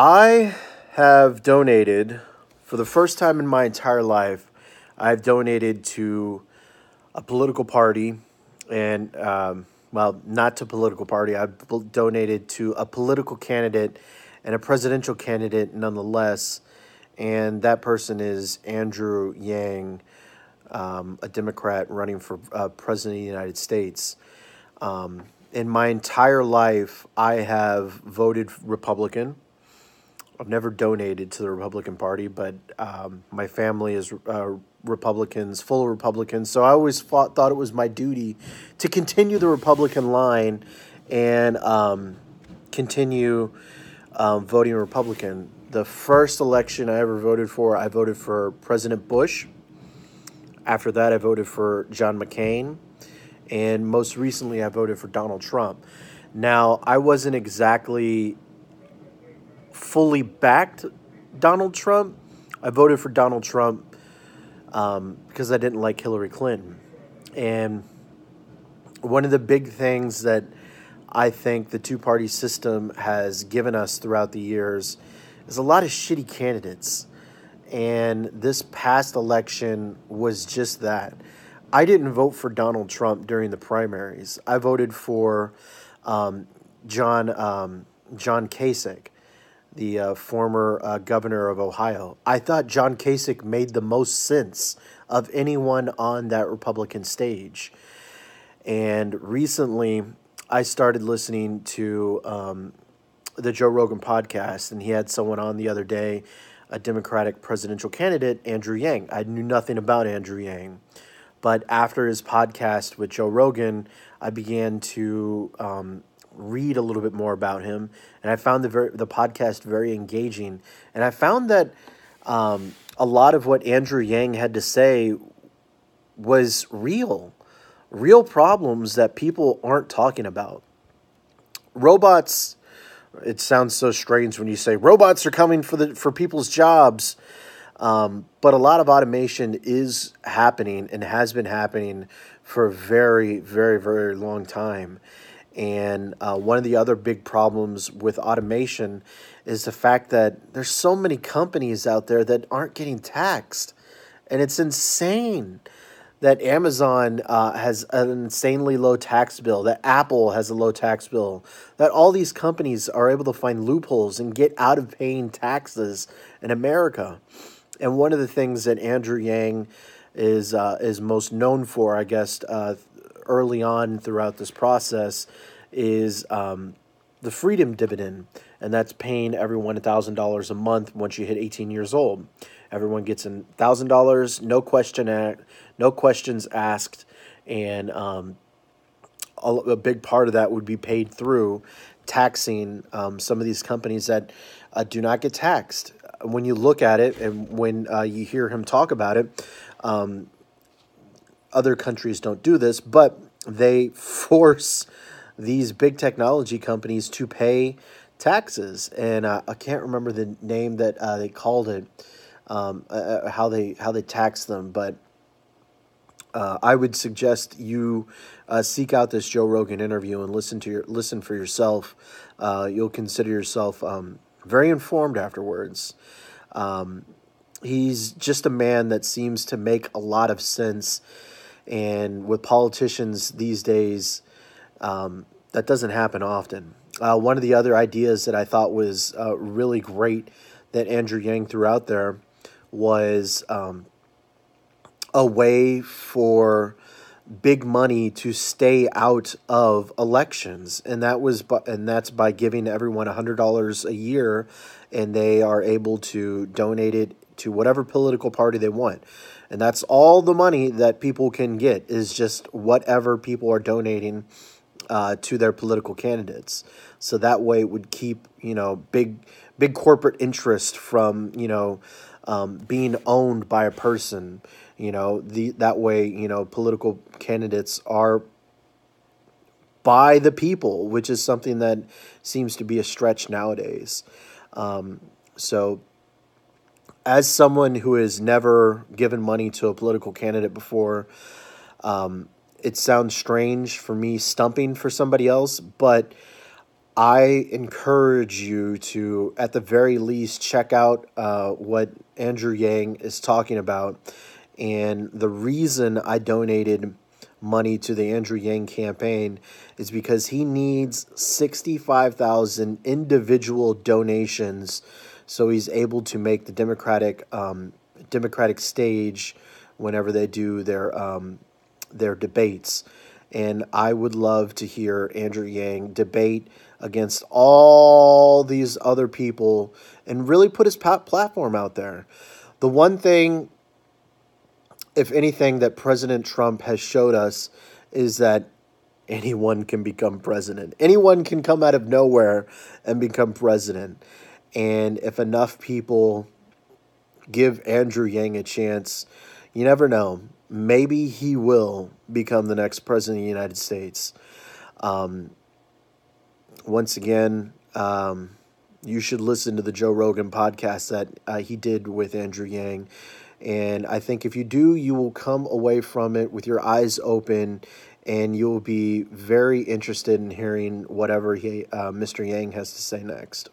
I have donated, for the first time in my entire life, I've donated to a political party, and, well, not to political party. I've donated to a political candidate and a presidential candidate nonetheless, and that person is Andrew Yang, a Democrat running for president of the United States. In my entire life, I have voted Republican. I've never donated to the Republican Party, but my family is Republicans, full of Republicans. So I always thought it was my duty to continue the Republican line and continue voting Republican. The first election I ever voted for, I voted for President Bush. After that, I voted for John McCain. And most recently, I voted for Donald Trump. Now, I wasn't exactly fully backed Donald Trump. I voted for Donald Trump because I didn't like Hillary Clinton. And one of the big things that I think the two-party system has given us throughout the years is a lot of shitty candidates. And this past election was just that. I didn't vote for Donald Trump during the primaries. I voted for John Kasich, the former governor of Ohio. I thought John Kasich made the most sense of anyone on that Republican stage. And recently, I started listening to the Joe Rogan podcast, and he had someone on the other day, a Democratic presidential candidate, Andrew Yang. I knew nothing about Andrew Yang. But after his podcast with Joe Rogan, I began to read a little bit more about him, and I found the podcast very engaging. And I found that a lot of what Andrew Yang had to say was real problems that people aren't talking about. Robots. It sounds so strange when you say robots are coming for people's jobs. But a lot of automation is happening and has been happening for a very, very, very long time. And one of the other big problems with automation is the fact that there's so many companies out there that aren't getting taxed. And it's insane that Amazon has an insanely low tax bill, that Apple has a low tax bill, that all these companies are able to find loopholes and get out of paying taxes in America. And one of the things that Andrew Yang is most known for, I guess, early on throughout this process, is the freedom dividend, and that's paying everyone $1,000 a month once you hit 18 years old. Everyone gets $1,000, no questions asked, and a big part of that would be paid through taxing some of these companies that do not get taxed. When you look at it and when you hear him talk about it, other countries don't do this, but they force these big technology companies to pay taxes. And I can't remember the name that they called it, how they tax them, but I would suggest you seek out this Joe Rogan interview and listen for yourself. You'll consider yourself very informed afterwards. He's just a man that seems to make a lot of sense, and with politicians these days, that doesn't happen often. One of the other ideas that I thought was really great that Andrew Yang threw out there was a way for big money to stay out of elections, and that's by giving everyone $100 a year, and they are able to donate it to whatever political party they want. And that's all the money that people can get, is just whatever people are donating to their political candidates. So that way it would keep, big corporate interest from, being owned by a person. That way, political candidates are by the people, which is something that seems to be a stretch nowadays. So as someone who has never given money to a political candidate before, it sounds strange for me stumping for somebody else, but I encourage you to, at the very least, check out what Andrew Yang is talking about. And the reason I donated money to the Andrew Yang campaign is because he needs 65,000 individual donations so he's able to make the Democratic stage whenever they do their debates. And I would love to hear Andrew Yang debate against all these other people and really put his platform out there. The one thing, if anything, that President Trump has showed us is that anyone can become president. Anyone can come out of nowhere and become president. And if enough people give Andrew Yang a chance, you never know. Maybe he will become the next president of the United States. Once again, you should listen to the Joe Rogan podcast that he did with Andrew Yang. And I think if you do, you will come away from it with your eyes open, and you'll be very interested in hearing whatever Mr. Yang has to say next.